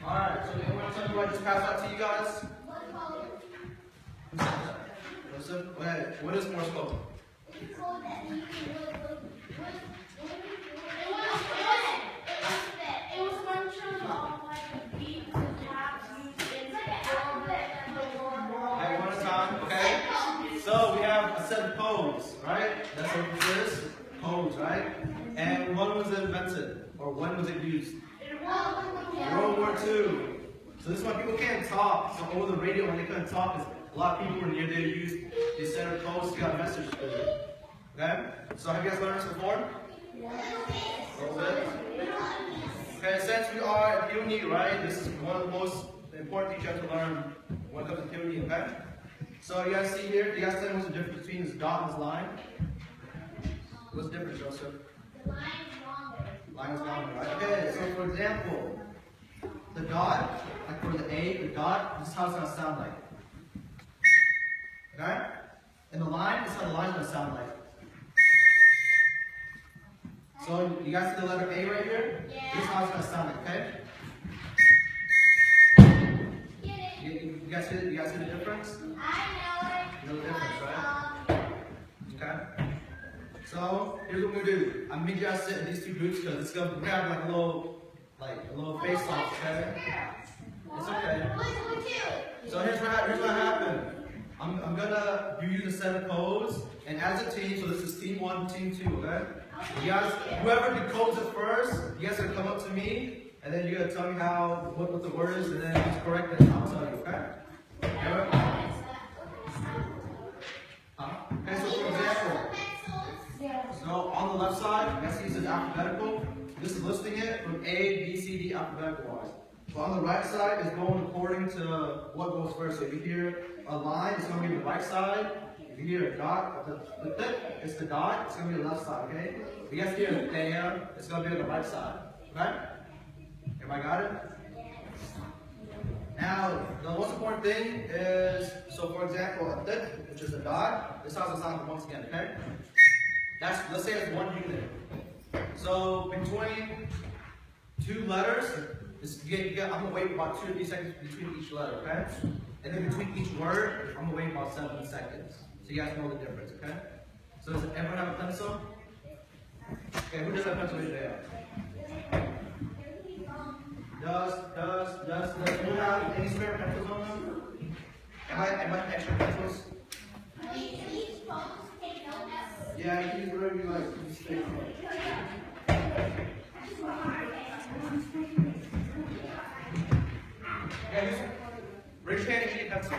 Alright, so anyone want to tell me what I just passed out to you guys? Listen, what is Morse code? It's called that you can it was a bunch of like beats and taps used in the alphabet and the word. Hey, one at a time, okay? So we have a set of codes, right? That's what this is, codes, right? And when was it invented? Or when was it used? World War II. So this is why people can't talk. So over the radio, when they couldn't talk, a lot of people were near there used these set of codes to get a message to them. Okay? So have you guys learned this before? A little bit. Okay, since we are at Thieu Nhi, right? This is one of the most important things you have to learn when it comes to Thieu Nhi, okay? So you guys see here, you guys tell me what's the difference between this dot and this line? What's the difference, Joseph? The line is longer. Line is longer, right? Okay, so for example, the dot, like for the A, the dot, this is how it's going to sound like. Okay? And the line, this is how the line is going to sound like. So you guys see the letter A right here? Yeah. This is how it's going to sound like, okay? You guys see the difference? I know it. You know the difference, right? Okay. So here's what we're gonna do. I'm gonna make you guys sit in these two groups because it's gonna have like a little face off, okay? It's okay. So here's what happened. I'm gonna use a set of codes, and as a team, so this is team 1, team 2, okay? You guys, whoever decodes it first, you guys are gonna come up to me, and then you're gonna tell me what the word is, and then if it's correct, then I'll tell you, okay? Okay, so for example, so on the left side, you guys see this is alphabetical. This is listing it from A, B, C, D, alphabetical wise. So on the right side is going according to what goes first. So if you hear a line, it's going to be the right side. If you hear a dot, the tip, it's the dot, it's going to be the left side, okay? If you guys hear a there, it's going to be on the right side, okay? Everybody got it? Now, the most important thing is, so for example, a tip, which is a dot, this has a sound once again, okay? Let's say it's 1 unit. So between 2 letters, I'm going to wait about 2 to 3 seconds between each letter, okay? And then between each word, I'm going to wait about 7 seconds. So you guys know the difference, okay? So does everyone have a pencil? Okay, who does have a pencil today? Does anyone have any spare pencils on them? Am I extra pencils? Yeah, you can use whatever you like. You stay on it. Yeah, raise your hand if you need a pencil.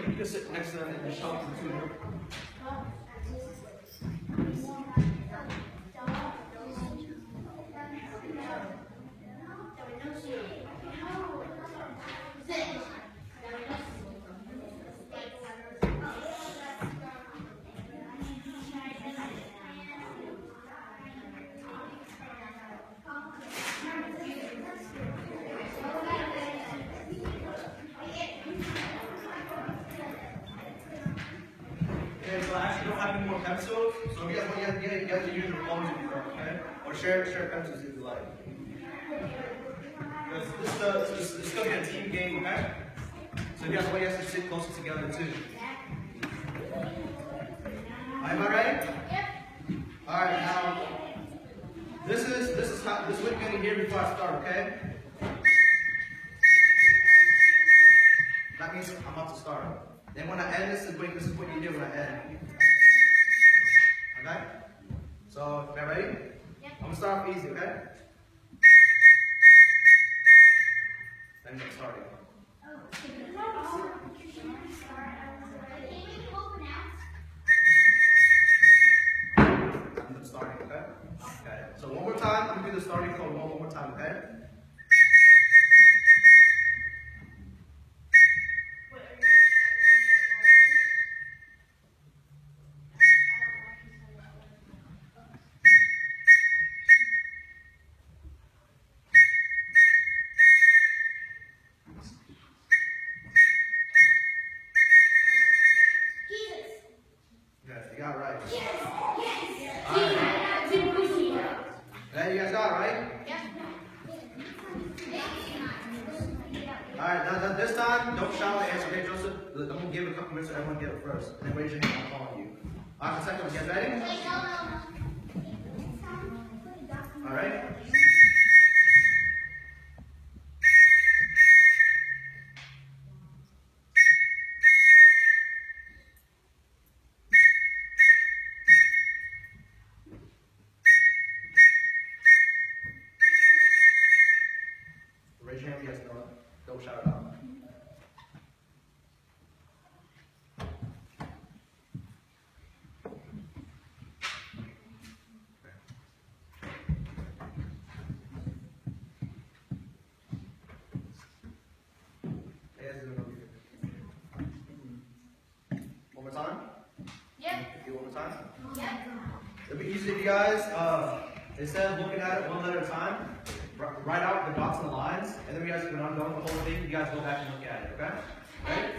You can sit next to them and show them too. Okay, so I actually don't have any more pencils, so you guys can use your phones if you want, okay? Or share pencils if you like. Because this is going to be a team game, okay? So you guys want you guys to sit closer together too. Am I ready? Yep. Alright, now this is what you're going to hear before I start, okay? That means I'm about to start. Then when I end, this is what you do when I end. Okay? So, you ready? Yep. I'm going to start off easy, okay? Then get started. I'm starting, okay? Okay. So one more time, I'm going to do the starting code one more time, okay? got it right. Yes. Okay, you guys got it right? Yep. Alright, now this time, don't shout the answer, okay, Joseph? I'm going to give it a couple minutes so everyone get it first. And then raise your hand, I'm calling you. Alright, second one, you guys ready? Alright? Raise your hand, yes, no. Don't shout it out. One more time? Yep. Do one more time? Yep. It'll be easy if you guys, instead of looking at it one letter at a time, write out the dots and the lines, and then you guys, when I'm done with the whole thing, you guys go back and look at it, okay? Right?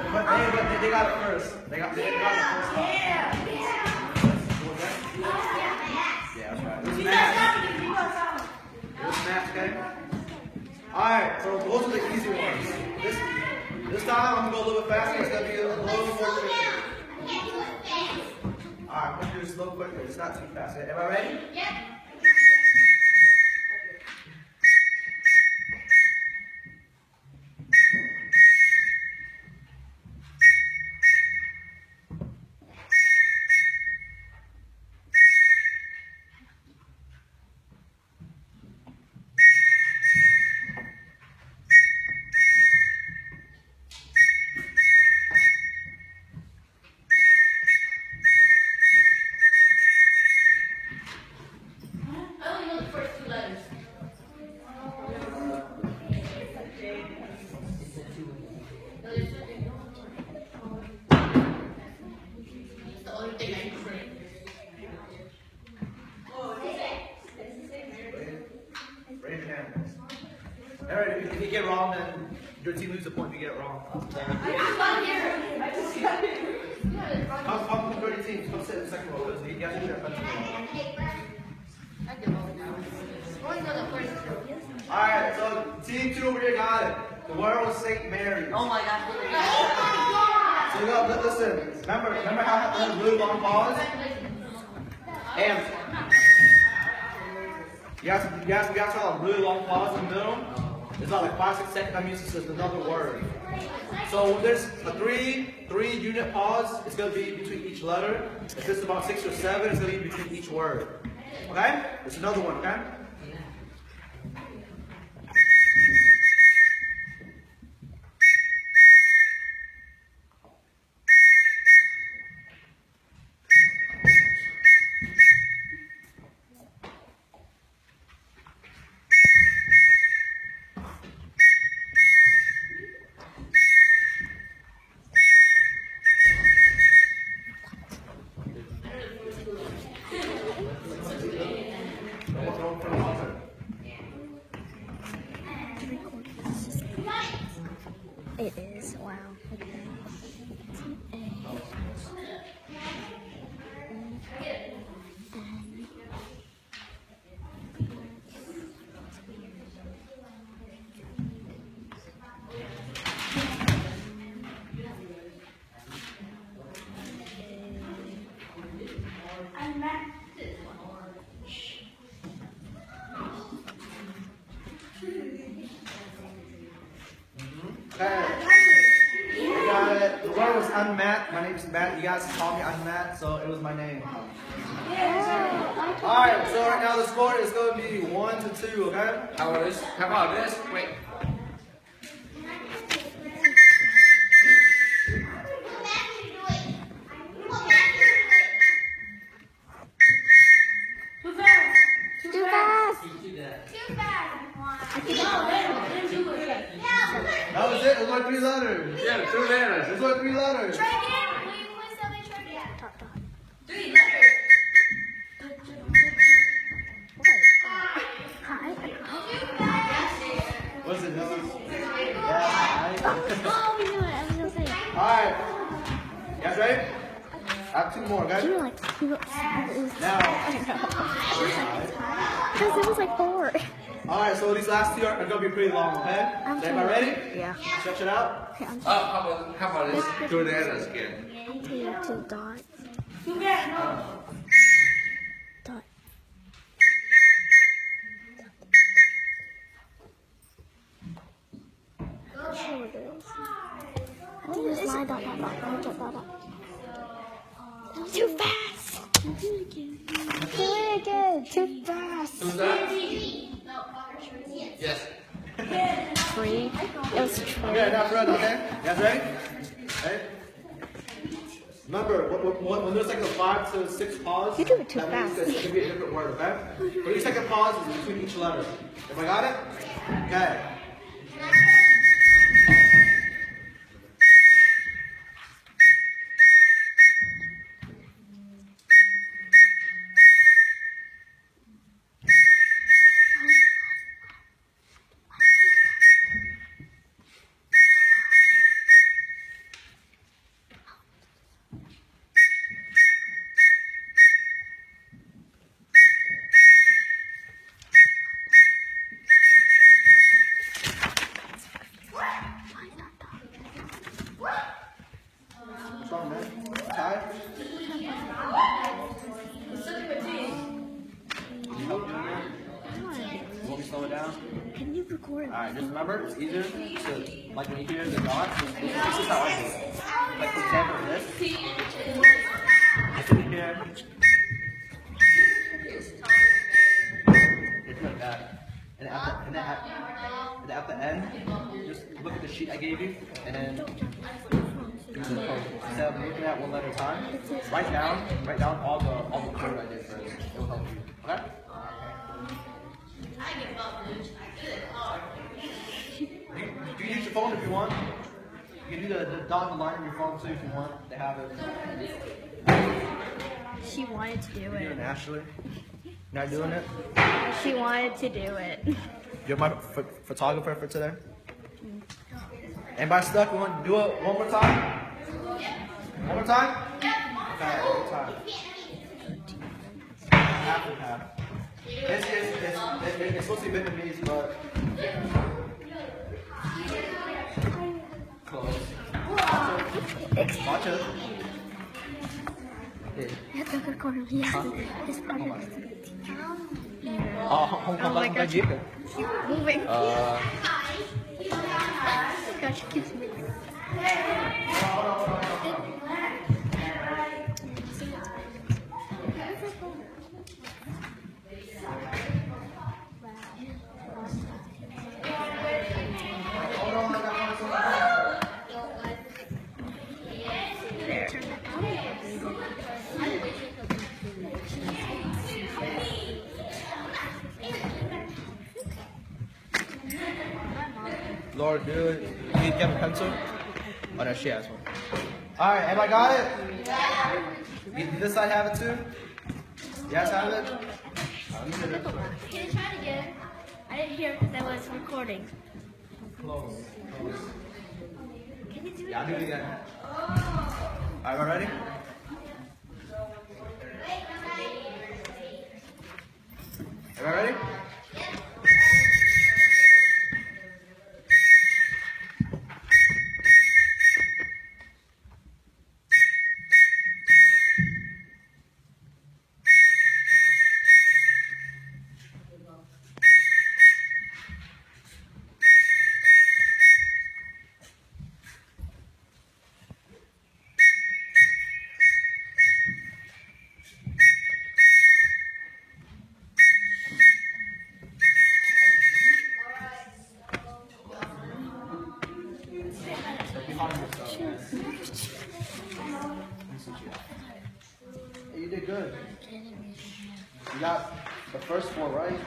But they got it first. They got it first. Yeah, that's right. It was math, okay? Alright, so those are the easy ones. This time I'm going to go a little bit faster. It's going to be a little more quicker. Alright, I'm going to do this a little quicker. It's not too fast. Am I ready? Yep. I only know the first two letters. It's the only thing I can say. Raise your hand. Alright, if you get it wrong, then your team loses a point if you get it wrong. Come 30 teams. Come sit in the second row. You guys do that. Alright, so team 2 over here got it. The word was St. Mary. Oh my gosh. So you got, listen, remember how I had the really long pause? And you guys saw a really long pause in the middle. It's not like 5-6 seconds. That means it's just another word. So when there's a three unit pause, it's going to be between each letter. If it's about 6 or 7, it's going to be between each word. Okay? It's another one, okay? It is, wow. Okay. The word was unmat. My name is Matt. You guys call me unmat, so it was my name. Alright, so right now the score is going to be 1-2, okay? How about this? How about this? Wait. Who's there? Too bad. That was it. It was only 3 letters. Yeah, 2 letters. It was only 3 letters. Try again. Will you please tell me try again? Dot, dot. 3 letters. Hi. Too bad. What's it? This is. Yeah. Oh, we knew it. I was gonna say it. Alright. You guys ready? I have 2 more, guys. You were like, it was, Now. because it was like 4. Alright, so these last 2 are going to be pretty long, okay? Is everybody ready? Yeah. Stretch it out. Okay, I'm How about this 2 letters again? to dot. Dot. I'm sure it is. I think it's line dot dot dot dot dot dot. Too fast. Do it again. Do it again. Too fast. Who's that? Yes. 3. It was 3. Okay, now run, okay? You guys ready? Ready? Remember, when there's like a 5 to 6 pause, You do it too that means fast. it's going to be a different word, okay? For each second pause is between each letter. Everybody got it? Okay. What's wrong, man? Tired? Want me to slow it down? Can you record? Alright, just remember, it's easier to, like when you hear the dot, this is how I do it. Like for example, this. When you hear, it's like that. And at the end, just look at the sheet I gave you, and then instead of looking at one letter at a time, write down all the code I did first. It will help you. Okay? You can use your phone if you want. You can do the dot and the line on your phone too if you want to have it. She wanted to do You're doing it it. naturally. Not doing it. She wanted to do it. You're my photographer for today. Anybody stuck? We want to do it one more time? One more time? Okay, one more time. Half and half. It's supposed to be Vietnamese, but close. Watch it. You have to record him. He has to. His part of it. Oh my God. Keep moving. Gosh, she keeps moving. Lord, dude, you need to get a pencil? Oh, no, she has one. Alright, everybody got it? Did this side have it too? You guys have it? Can you try it again? I didn't hear because I was recording. Close. Can you do it? Yeah, I'll do it again. Alright, we're ready? Everybody ready? Hey, you did good. You got the first 4 right.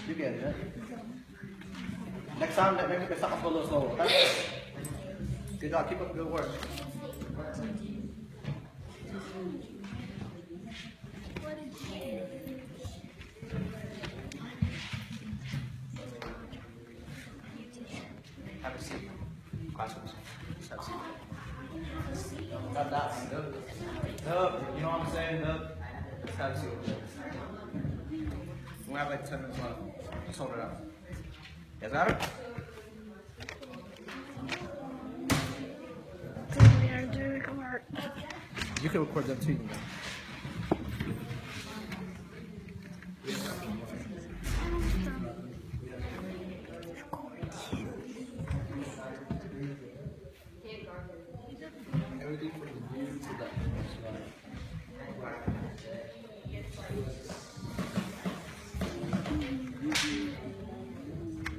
You get it. Next time, maybe you can start off a little slower. Okay? Good job. Keep up the good work. Have a seat. Classrooms. Just have a seat. Got that one. Nope. You know what I'm saying? Nope. Just have a seat. We have like 10 minutes left. Just hold it up. You guys got it? We are doing work. You can record them too. Everything from the view to the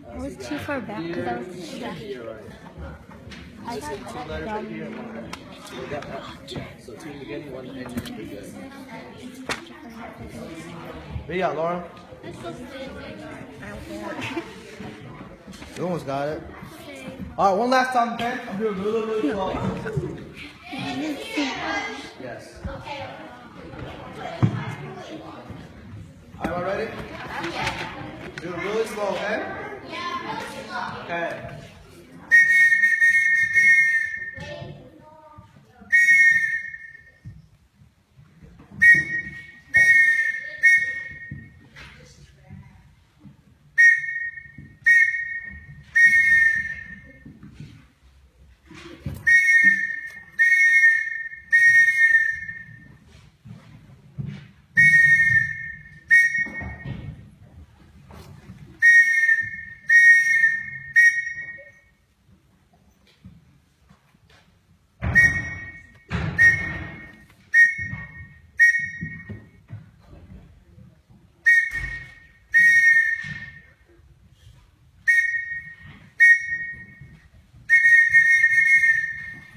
I was too far back because I was I two letters right here and one right here. So we got that. So two in the beginning, one in the end, and we're good. What you got, Laura? You almost got it. Alright, one last time, okay? I'm doing really slow. Yes. Alright, y'all ready? Do it really slow, okay? Okay.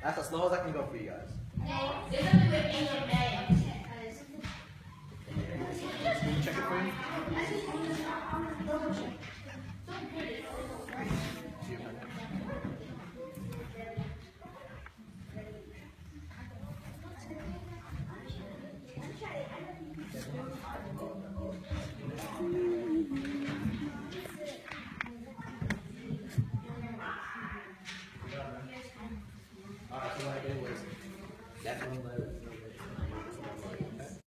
That's as slow as I can go for you guys. Can you check it for me? Alright, so what I did was that one letter.